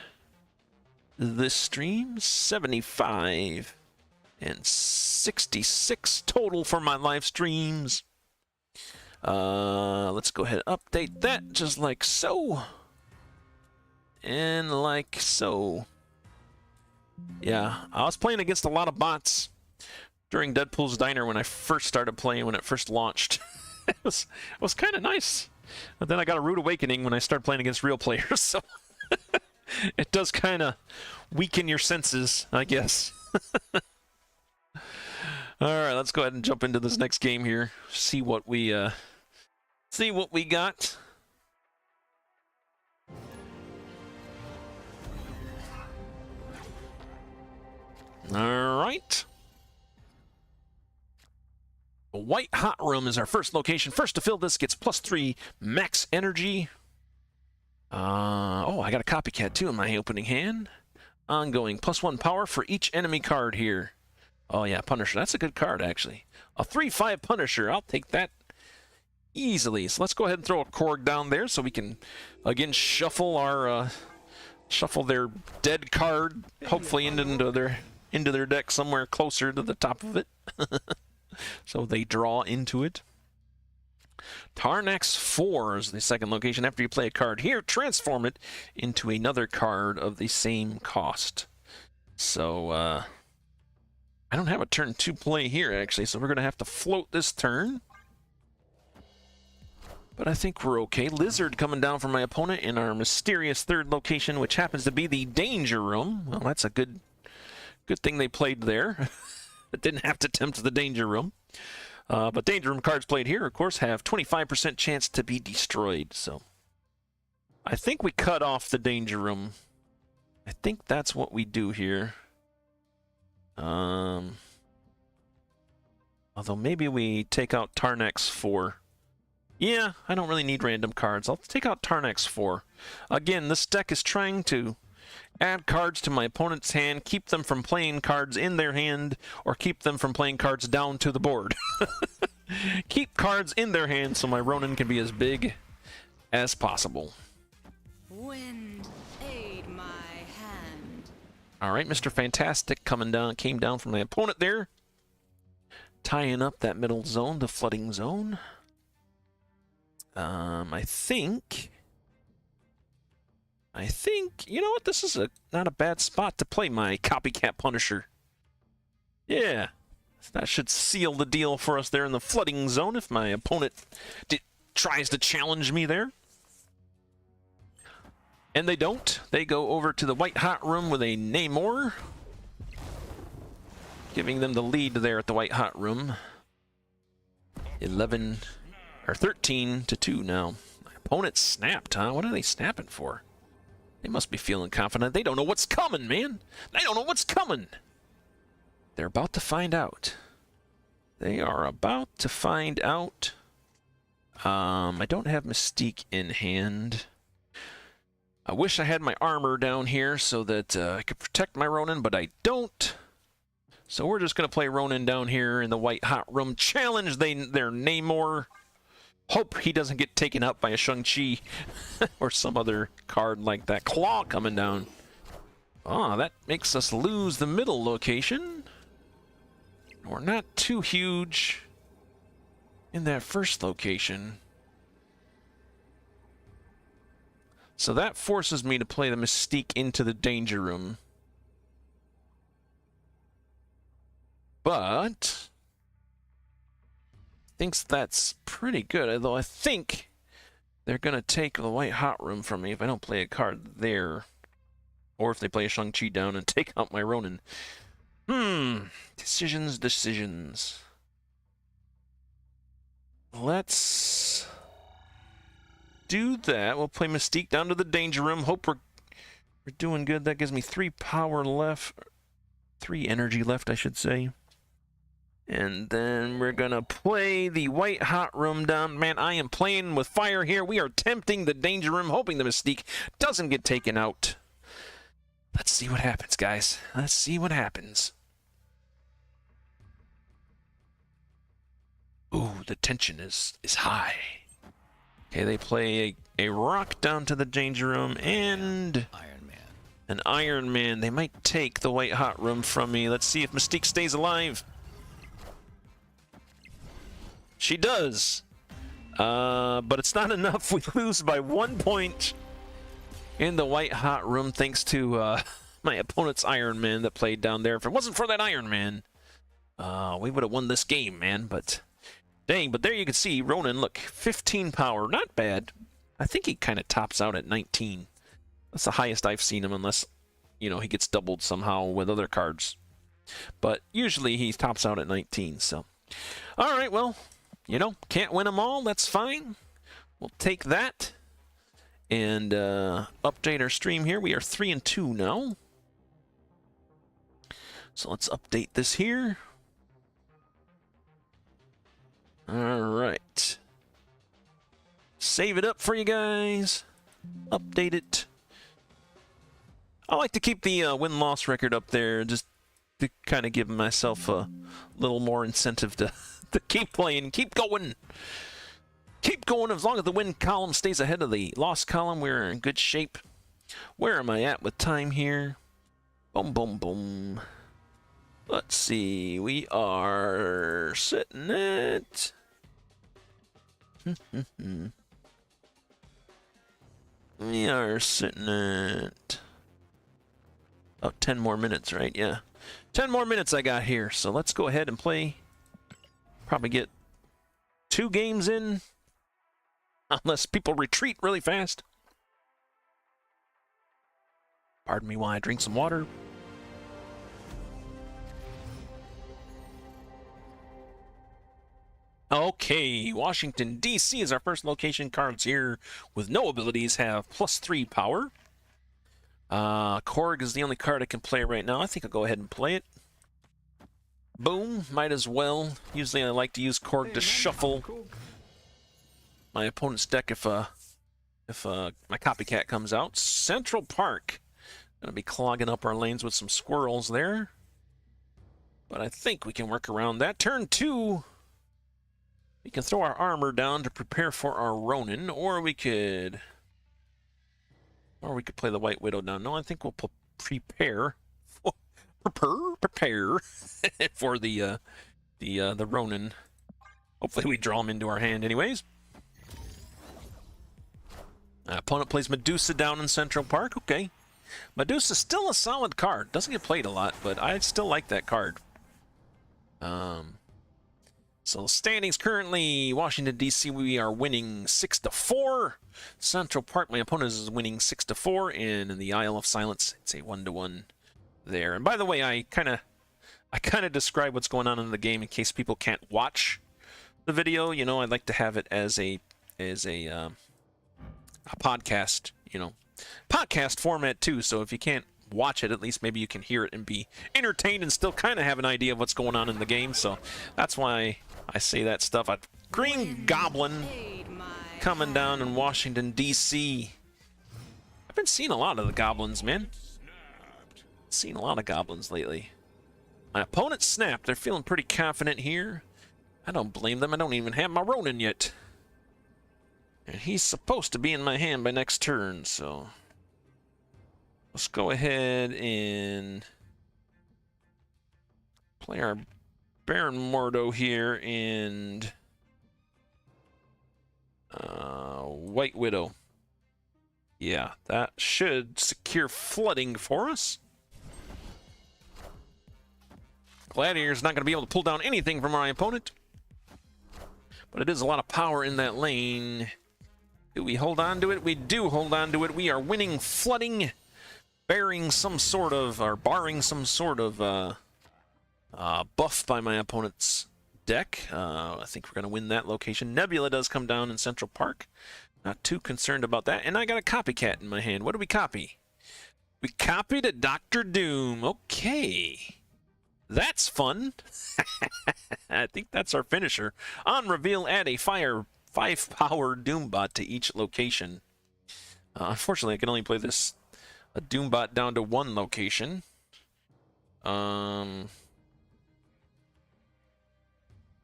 This stream, 75 and 66 total for my live streams. Let's go ahead and update that just like so. And like so. Yeah, I was playing against a lot of bots during Deadpool's Diner when I first started playing, when it first launched. it was kind of nice. But then I got a rude awakening when I started playing against real players, so it does kind of weaken your senses, I guess. All right, let's go ahead and jump into this next game here. See what we got. All right. The White Hot Room is our first location. First to fill this gets +3 max energy. Oh, I got a Copycat too in my opening hand. Ongoing, +1 power for each enemy card here. Oh yeah, Punisher. That's a good card, actually. A 3/5 Punisher. I'll take that easily. So let's go ahead and throw a Korg down there so we can, again, shuffle our shuffle their dead card, hopefully into their deck somewhere closer to the top of it. So they draw into it. Tarnax 4 is the second location. After you play a card here, transform it into another card of the same cost. So, I don't have a turn 2 play here, actually, so we're going to have to float this turn. But I think we're okay. Lizard coming down from my opponent in our mysterious third location, which happens to be the Danger Room. Well, that's a good thing they played there. It didn't have to tempt the Danger Room. But Danger Room cards played here, of course, have 25% chance to be destroyed. So I think we cut off the danger room. I think that's what we do here. Although maybe we take out Tarnax 4. Yeah, I don't really need random cards. I'll take out Tarnax 4. Again, this deck is trying to add cards to my opponent's hand, keep them from playing cards in their hand, or keep them from playing cards down to the board. Keep cards in their hand so my Ronan can be as big as possible. Wind, aid my hand. Alright, Mr. Fantastic came down from my opponent there. Tying up that middle zone, the flooding zone. I think, you know what, this is not a bad spot to play my Copycat Punisher. Yeah, that should seal the deal for us there in the flooding zone if my opponent tries to challenge me there. And they don't. They go over to the white hot room with a Namor, giving them the lead there at the white hot room. 13-2 now. My opponent snapped, huh? What are they snapping for? They must be feeling confident. They don't know what's coming, man. They don't know what's coming. They're about to find out. They are about to find out. I don't have Mystique in hand. I wish I had my armor down here so that I could protect my Ronan, but I don't. So we're just going to play Ronan down here in the white hot room. Challenge their Namor. Hope he doesn't get taken up by a Shang-Chi or some other card like that. Claw coming down. Ah, that makes us lose the middle location. We're not too huge in that first location. So that forces me to play the Mystique into the danger room. But thinks that's pretty good, although I think they're going to take the white hot room from me if I don't play a card there. Or if they play a Shang-Chi down and take out my Ronan. Decisions. Let's do that. We'll play Mystique down to the danger room. Hope we're doing good. That gives me 3 power left. 3 energy left, I should say. And then we're going to play the white hot room down. Man, I am playing with fire here. We are tempting the danger room, hoping the Mystique doesn't get taken out. Let's see what happens, guys. Let's see what happens. Ooh, the tension is high. Okay, they play a rock down to the danger room and Iron Man. an Iron Man. They might take the white hot room from me. Let's see if Mystique stays alive. She does. But it's not enough. We lose by 1 point in the white hot room thanks to my opponent's Iron Man that played down there. If it wasn't for that Iron Man, we would have won this game, man. But dang, but there you can see Ronan, look, 15 power. Not bad. I think he kind of tops out at 19. That's the highest I've seen him unless, you know, he gets doubled somehow with other cards. But usually he tops out at 19, so. All right, well, you know, can't win them all. That's fine. We'll take that and update our stream here. We are 3-2 now. So let's update this here. All right. Save it up for you guys. Update it. I like to keep the win-loss record up there just to kind of give myself a little more incentive to keep playing, keep going. Keep going. As long as the win column stays ahead of the loss column, we're in good shape. Where am I at with time here? Boom, boom, boom. Let's see. We are sitting at... We are sitting at... Oh, 10 more minutes, right? Yeah. 10 more minutes I got here. So let's go ahead and play. Probably get 2 games in. Unless people retreat really fast. Pardon me while I drink some water. Okay, Washington, D.C. is our first location. Cards here with no abilities have +3 power. Korg is the only card I can play right now. I think I'll go ahead and play it. Boom, might as well. Usually I like to use Korg to shuffle my opponent's deck if my Copycat comes out. Central Park. Gonna be clogging up our lanes with some squirrels there. But I think we can work around that. Turn 2. We can throw our armor down to prepare for our Ronan, or we could play the White Widow down. No, I think we'll prepare for the Ronan. Hopefully we draw him into our hand anyways. Opponent plays Medusa down in Central Park. Okay. Medusa's still a solid card. Doesn't get played a lot, but I still like that card. So standings currently, Washington, D.C., we are winning 6-4. Central Park, my opponent is winning 6-4. And in the Isle of Silence, it's a 1-1 there. And by the way, I kind of describe what's going on in the game in case people can't watch the video. You know, I'd like to have it as a podcast, you know, podcast format too. So if you can't watch it, at least maybe you can hear it and be entertained and still kind of have an idea of what's going on in the game. So that's why I say that stuff. A Green Goblin coming down in Washington, D.C. I've been seeing a lot of the goblins, man. Seen a lot of goblins lately. My opponent snapped. They're feeling pretty confident here. I don't blame them. I don't even have my Ronan yet. And he's supposed to be in my hand by next turn, so let's go ahead and play our Baron Mordo here and White Widow. Yeah, that should secure flooding for us. Gladiator's not going to be able to pull down anything from my opponent. But it is a lot of power in that lane. Do we hold on to it? We do hold on to it. We are winning flooding, barring some sort of buff by my opponent's deck. I think we're going to win that location. Nebula does come down in Central Park. Not too concerned about that. And I got a Copycat in my hand. What do we copy? We copied a Dr. Doom. Okay. That's fun. I think that's our finisher. On reveal, add a 5-power Doombot to each location. Unfortunately, I can only play a Doombot down to 1 location.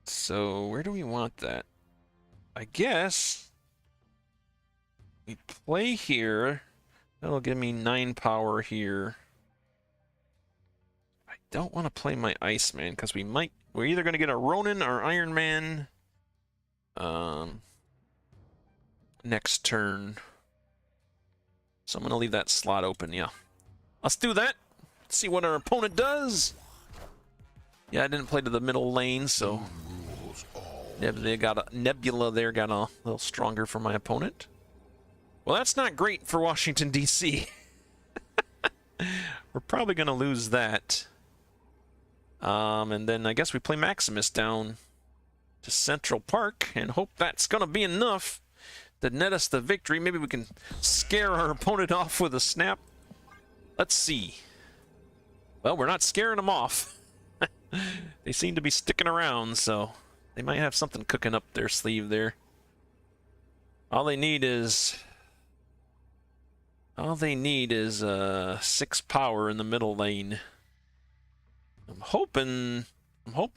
So where do we want that? I guess we play here. That'll give me 9 power here. I don't want to play my Iceman because we're either going to get a Ronan or Iron Man next turn. So I'm going to leave that slot open, yeah. Let's do that. See what our opponent does. Yeah, I didn't play to the middle lane, so Nebula there got a little stronger for my opponent. Well, that's not great for Washington, D.C. We're probably going to lose that. And then I guess we play Maximus down to Central Park and hope that's going to be enough to net us the victory. Maybe we can scare our opponent off with a snap. Let's see. Well, we're not scaring them off. They seem to be sticking around, so they might have something cooking up their sleeve there. All they need is 6 power in the middle lane. I'm hoping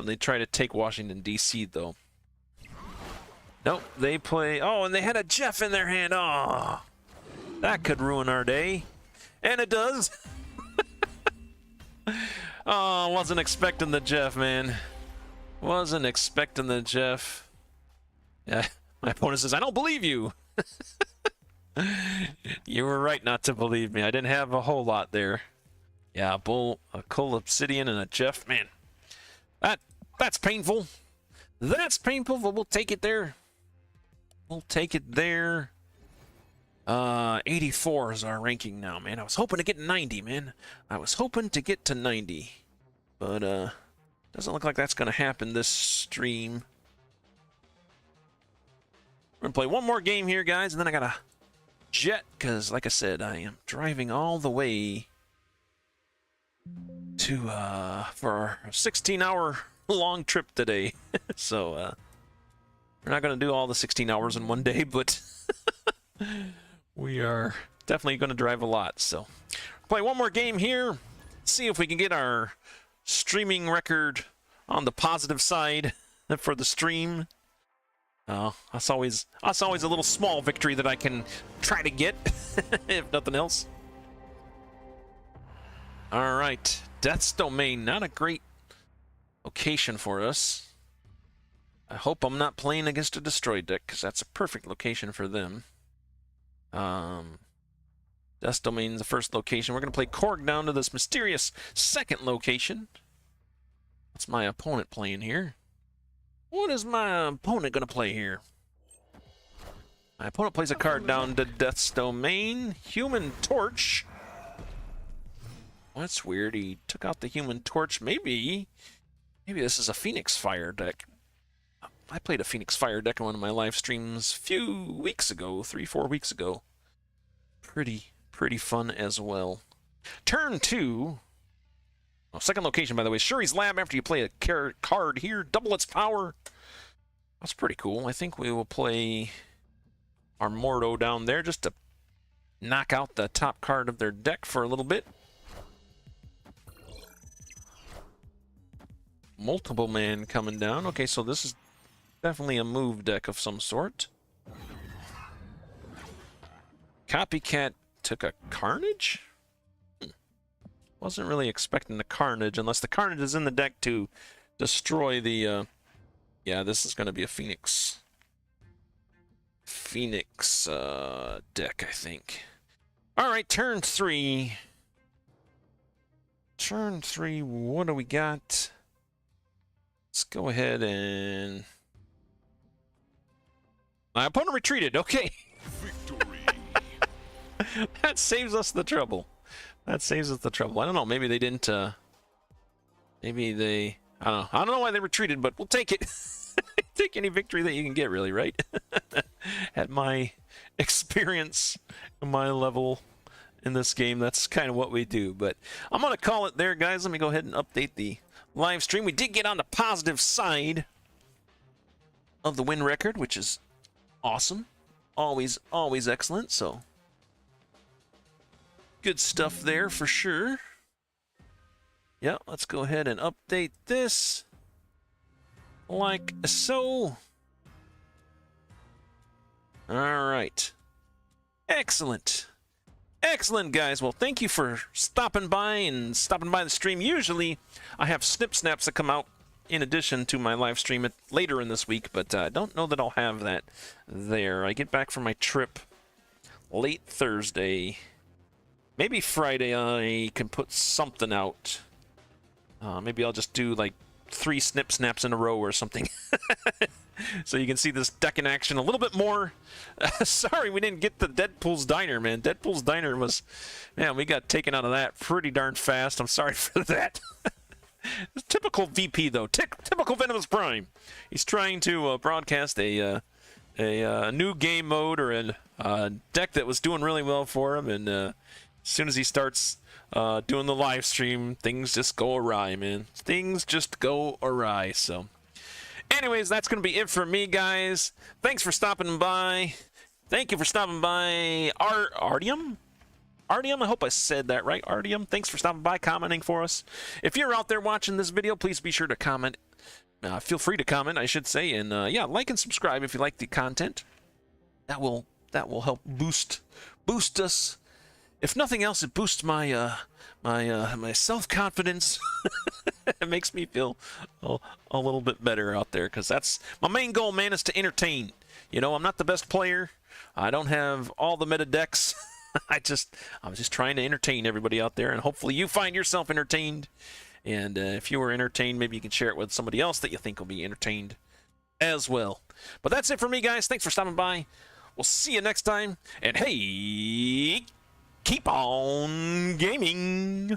they try to take Washington, D.C., though. Nope, they play... Oh, and they had a Jeff in their hand. Oh, that could ruin our day. And it does. Oh, wasn't expecting the Jeff, man. Wasn't expecting the Jeff. Yeah, my opponent says, I don't believe you. You were right not to believe me. I didn't have a whole lot there. Yeah, a Coal Obsidian and a Jeff. Man, that's painful. That's painful, but we'll take it there. We'll take it there. 84 is our ranking now, man. I was hoping to get 90, man. I was hoping to get to 90. But, doesn't look like that's going to happen this stream. We're gonna play one more game here, guys, and then I gotta jet, because, like I said, I am driving all the way to, for a 16-hour long trip today. So, we're not gonna do all the 16 hours in one day, but we are definitely gonna drive a lot, so. Play one more game here, see if we can get our streaming record on the positive side for the stream. That's always a little small victory that I can try to get, if nothing else. All right, Death's Domain, not a great location for us. I hope I'm not playing against a Destroy deck, because that's a perfect location for them. Death's Domain's the first location. We're going to play Korg down to this mysterious second location. What's my opponent playing here? What is my opponent going to play here? My opponent plays a card down to Death's Domain. Human Torch. Well, that's weird. He took out the Human Torch. Maybe this is a Phoenix Fire deck. I played a Phoenix Fire deck in one of my live streams a few weeks ago, 3-4 weeks ago. Pretty fun as well. Turn 2. Oh, second location, by the way, Shuri's Lab. After you play a card here, double its power. That's pretty cool. I think we will play our Mordo down there just to knock out the top card of their deck for a little bit. Multiple man coming down. Okay, so this is definitely a move deck of some sort. Copycat took a Carnage? Wasn't really expecting the Carnage, unless the Carnage is in the deck to destroy the, yeah, this is going to be a Phoenix deck, I think. Alright, turn 3. Turn 3, what do we got? Let's go ahead and... My opponent retreated, okay. Victory. That saves us the trouble. That saves us the trouble. I don't know, maybe they didn't, maybe they... I don't know why they retreated, but we'll take it. Take any victory that you can get, really, right? At my experience, my level in this game, that's kind of what we do. But I'm going to call it there, guys. Let me go ahead and update the live stream. We did get on the positive side of the win record, which is awesome. Always excellent, so... Good stuff there for sure. Yeah, let's go ahead and update this like so. All right. Excellent. Excellent, guys. Well, thank you for stopping by the stream. Usually, I have snip snaps that come out in addition to my live stream later in this week, but I don't know that I'll have that there. I get back from my trip late Thursday. Maybe Friday I can put something out. Maybe I'll just do like 3 snip snaps in a row or something. So you can see this deck in action a little bit more. Sorry we didn't get the Deadpool's Diner, man. Deadpool's Diner was... Man, we got taken out of that pretty darn fast. I'm sorry for that. Typical VP, though. Typical Venomous Prime. He's trying to broadcast a new game mode or a deck that was doing really well for him, and... as soon as he starts doing the live stream, things just go awry, man. Things just go awry, so. Anyways, that's going to be it for me, guys. Thanks for stopping by. Thank you for stopping by. Artyom? Artyom, I hope I said that right. Artyom, thanks for stopping by, commenting for us. If you're out there watching this video, please be sure to comment. Feel free to comment, I should say. And, yeah, like and subscribe if you like the content. That will help boost us. If nothing else, it boosts my my self-confidence. It makes me feel a little bit better out there, because that's my main goal, man, is to entertain. You know, I'm not the best player. I don't have all the meta decks. I'm just trying to entertain everybody out there, and hopefully you find yourself entertained. And if you were entertained, maybe you can share it with somebody else that you think will be entertained as well. But that's it for me, guys. Thanks for stopping by. We'll see you next time. And hey... Keep on gaming!